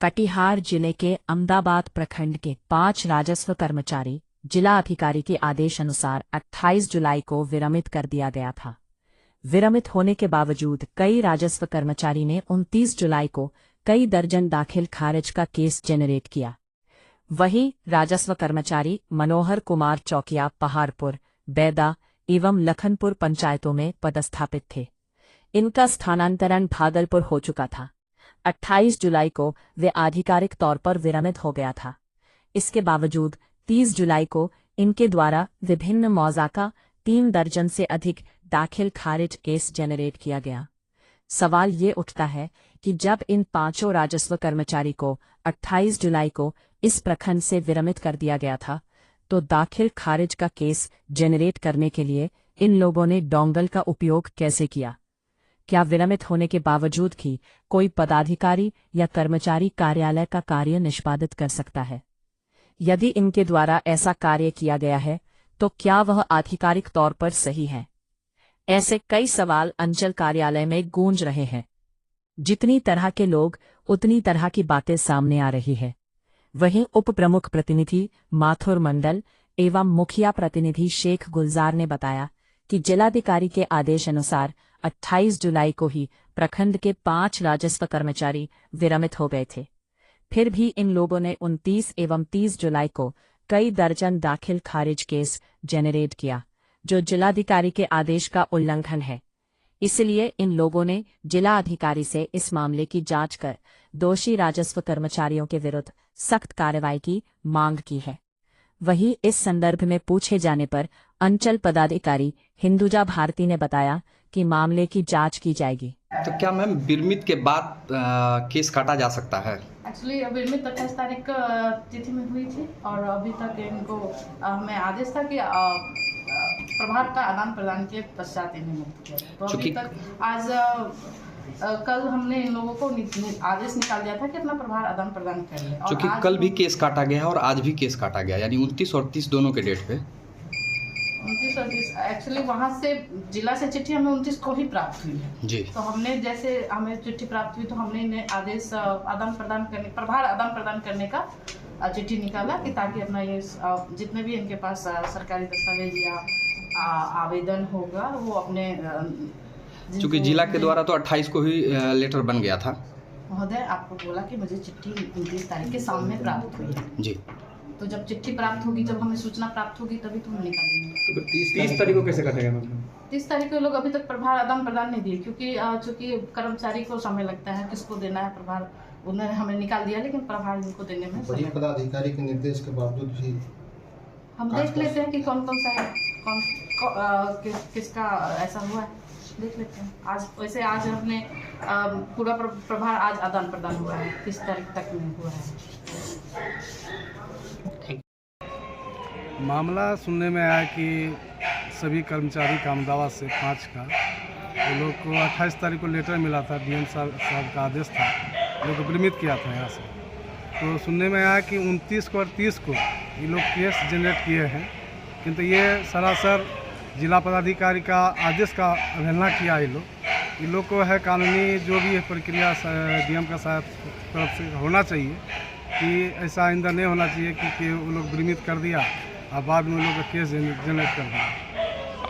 कटिहार जिले के अमदाबाद प्रखंड के 5 राजस्व कर्मचारी जिला अधिकारी के आदेश अनुसार 28 जुलाई को विरमित कर दिया गया था। विरमित होने के बावजूद कई राजस्व कर्मचारी ने 29 जुलाई को कई दर्जन दाखिल खारिज का केस जेनरेट किया। वहीं राजस्व कर्मचारी मनोहर कुमार चौकिया पहाड़पुर, बैदा एवं लखनपुर पंचायतों में पदस्थापित थे। इनका स्थानांतरण भागलपुर हो चुका था। 28 जुलाई को वे आधिकारिक तौर पर विरमित हो गया था। इसके बावजूद 30 जुलाई को इनके द्वारा विभिन्न मौज़ाका 3 दर्जन से अधिक दाखिल खारिज केस जेनरेट किया गया। सवाल ये उठता है कि जब इन 5 राजस्व कर्मचारी को 28 जुलाई को इस प्रखंड से विरमित कर दिया गया था, तो दाखिल खारिज का केस जेनरेट करने के लिए इन लोगों ने डोंगल का उपयोग कैसे किया? क्या विरमित होने के बावजूद भी कोई पदाधिकारी या कर्मचारी कार्यालय का कार्य निष्पादित कर सकता है? यदि इनके द्वारा ऐसा कार्य किया गया है, तो क्या वह आधिकारिक तौर पर सही है? ऐसे कई सवाल अंचल कार्यालय में गूंज रहे हैं। जितनी तरह के लोग उतनी तरह की बातें सामने आ रही है। वहीं उप प्रमुख प्रतिनिधि माथुर मंडल एवं मुखिया प्रतिनिधि शेख गुलजार ने बताया कि जिलाधिकारी के आदेश अनुसार 28 जुलाई को ही प्रखंड के 5 राजस्व कर्मचारी विरमित हो गए थे। फिर भी इन लोगों ने 29 एवं 30 जुलाई को कई दर्जन दाखिल खारिज केस जेनरेट किया, जो जिलाधिकारी के आदेश का उल्लंघन है। इसलिए इन लोगों ने जिला अधिकारी से इस मामले की जांच कर दोषी राजस्व कर्मचारियों के विरुद्ध सख्त कार्रवाई की मांग की है। वहीं इस संदर्भ में पूछे जाने पर अंचल पदाधिकारी हिंदुजा भारती ने बताया कि मामले की जांच की जाएगी। तो क्या मैम विरमित के बाद केस काटा जा सकता है? एक्चुअली विरमित 28 तारीख तिथि में हुई थी और अभी तक इनको हमें आदेश था कि प्रभार का आदान प्रदान के पश्चात इन्हें मुक्त किया। तो अभी तक आज कल हमने इन लोगों को आदेश निकाल दिया था कि अपना प्रभार आदान प्रदान कर लें। क्योंकि कल भी केस काटा गया है और आज भी केस काटा गया, यानी 29 और 30 दोनों के डेट पे 29 और 30 एक्चुअली वहाँ से जिला से चिट्ठी हमें 29 को ही प्राप्त हुई है जी। तो हमने जैसे हमें चिट्ठी प्राप्त हुई तो हमने इन्हें आदेश आदान प्रदान करने, प्रभार आदान प्रदान करने का चिट्ठी निकाला कि ताकि अपना ये जितने भी इनके पास सरकारी दस्तावेज या आवेदन होगा वो अपने, क्योंकि जिला के द्वारा तो 28 को ही लेटर बन गया था। महोदय आपको बोला कि मुझे चिट्ठी 29 तारीख के सामने प्राप्त हुई है जी। तो जब चिट्ठी प्राप्त होगी, जब हमें सूचना प्राप्त होगी तभी तो हम निकालेंगे। तो 30 तारीख को कैसे कटेगा? मतलब 30 तारीख को लोग अभी तक प्रभार आदान प्रदान नहीं दिए, क्योंकि चूंकि कर्मचारी को समय लगता है किसको देना है प्रभार। उन्होंने हमें निकाल दिया लेकिन प्रभार इनको देने में वही पदाधिकारी के निर्देश के बावजूद भी हम देख लेते हैं कि कौन कौन सा है, किसका ऐसा हुआ है, देख लेते हैं। आज वैसे आज हमने पूरा प्रभार आज आदान प्रदान हुआ है, 30 तारीख तक में हुआ है। मामला सुनने में आया कि सभी कर्मचारी का अहमदाबाद से 5 का वो लोग को 28 तारीख को लेटर मिला था, डीएम साहब का आदेश था, लोग को विरमित किया था यहाँ से। तो सुनने में आया कि 29 को और 30 को ये लोग केस जनरेट किए हैं, किंतु ये सरासर जिला पदाधिकारी का आदेश का अवहेलना किया। ये लोग को है कानूनी जो भी प्रक्रिया डीएम का तरफ से होना चाहिए कि ऐसा आइंदा नहीं होना चाहिए कि वो लोग विरमित कर दिया और बाद में उन लोग का केस जनरेट कर दिया।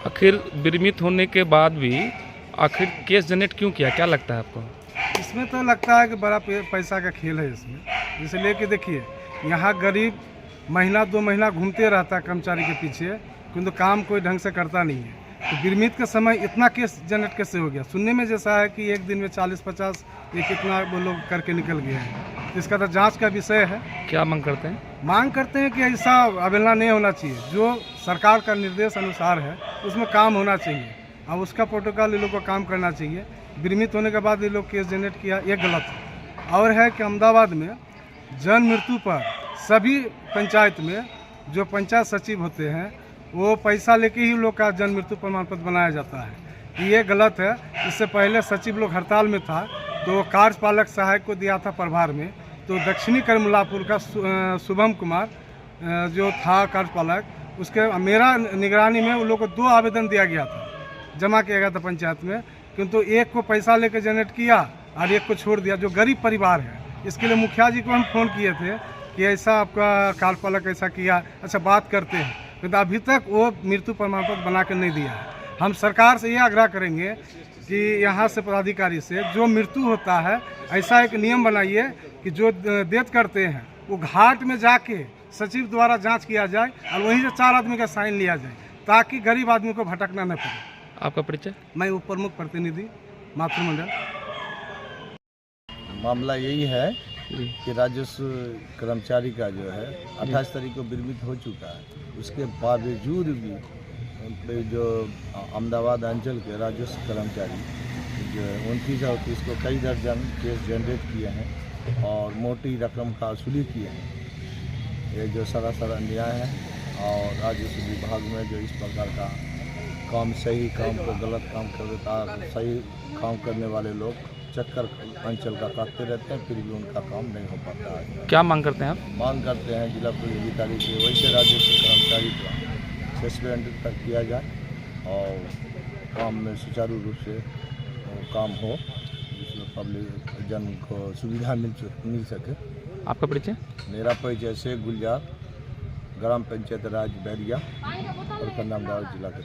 आखिर विरमित होने के बाद भी आखिर केस जनरेट क्यों किया, क्या लगता है आपको? इसमें तो लगता है कि बड़ा पैसा का खेल है इसमें। इसलिए कि देखिए, यहाँ गरीब महीना 2 महीना घूमते रहता है कर्मचारी के पीछे, किंतु काम कोई ढंग से करता नहीं है। तो विरमित के समय इतना केस जनरेट कैसे हो गया? सुनने में जैसा है कि एक दिन में 40-50 ये कितना वो लोग करके निकल गए हैं। इसका तो जांच का विषय है। क्या मांग करते हैं? मांग करते हैं कि ऐसा अवहेलना नहीं होना चाहिए, जो सरकार का निर्देश अनुसार है उसमें काम होना चाहिए और उसका प्रोटोकॉल ये लोग को काम करना चाहिए। विरमित होने के बाद ये लोग केस जनरेट किया, ये गलत है। और है कि अहमदाबाद में जन्म मृत्यु पर सभी पंचायत में जो पंचायत सचिव होते हैं वो पैसा लेके ही लोग का जन्म मृत्यु प्रमाण पत्र बनाया जाता है। ये गलत है। इससे पहले सचिव लोग हड़ताल में था तो कार्यपालक सहायक को दिया था प्रभार में, तो दक्षिणी करमलापुर का शुभम कुमार जो था कार्यपालक, उसके मेरा निगरानी में उन लोग को 2 आवेदन दिया गया था, जमा किया गया था पंचायत में, किंतु एक को पैसा लेकर जनरेट किया और एक को छोड़ दिया। जो गरीब परिवार है इसके लिए मुखिया जी को हम फ़ोन किए थे कि ऐसा आपका कार्यपालक ऐसा किया, अच्छा बात करते हैं, तो अभी तक वो मृत्यु प्रमाण पत्र बना के नहीं दिया है। हम सरकार से ये आग्रह करेंगे कि यहाँ से पदाधिकारी से जो मृत्यु होता है ऐसा एक नियम बनाइए कि जो डेथ करते हैं वो घाट में जाके सचिव द्वारा जांच किया जाए और वहीं से 4 आदमी का साइन लिया जाए ताकि गरीब आदमी को भटकना न पड़े। आपका परिचय? मैं उप प्रमुख प्रतिनिधि मातृमंडल। मामला यही है कि राजस्व कर्मचारी का जो है 28 तारीख को विरमित हो चुका है, उसके बावजूद भी जो अहमदाबाद अंचल के राजस्व कर्मचारी जो 29 और 30 को कई दर्जन केस जनरेट किए हैं और मोटी रकम का वसूली किए हैं। ये जो सरासर अन्याय है और राजस्व विभाग में जो इस प्रकार का काम, सही काम को गलत काम कर देता है, सही काम करने वाले लोग चक्कर अंचल का काटते रहते हैं, फिर भी उनका काम नहीं हो पाता है। क्या मांग करते हैं आप? मांग करते हैं जिला पुलिस अधिकारी से वैसे राजस्व कर्मचारी को सस्पेंड तक किया जाए और काम में सुचारू रूप से काम हो, जिसमें पब्लिक जन को सुविधा मिल सके। आपका परिचय? मेरा परिचय शेख गुलजार, ग्राम पंचायत राज बैरिया और अहमदाबाद जिला के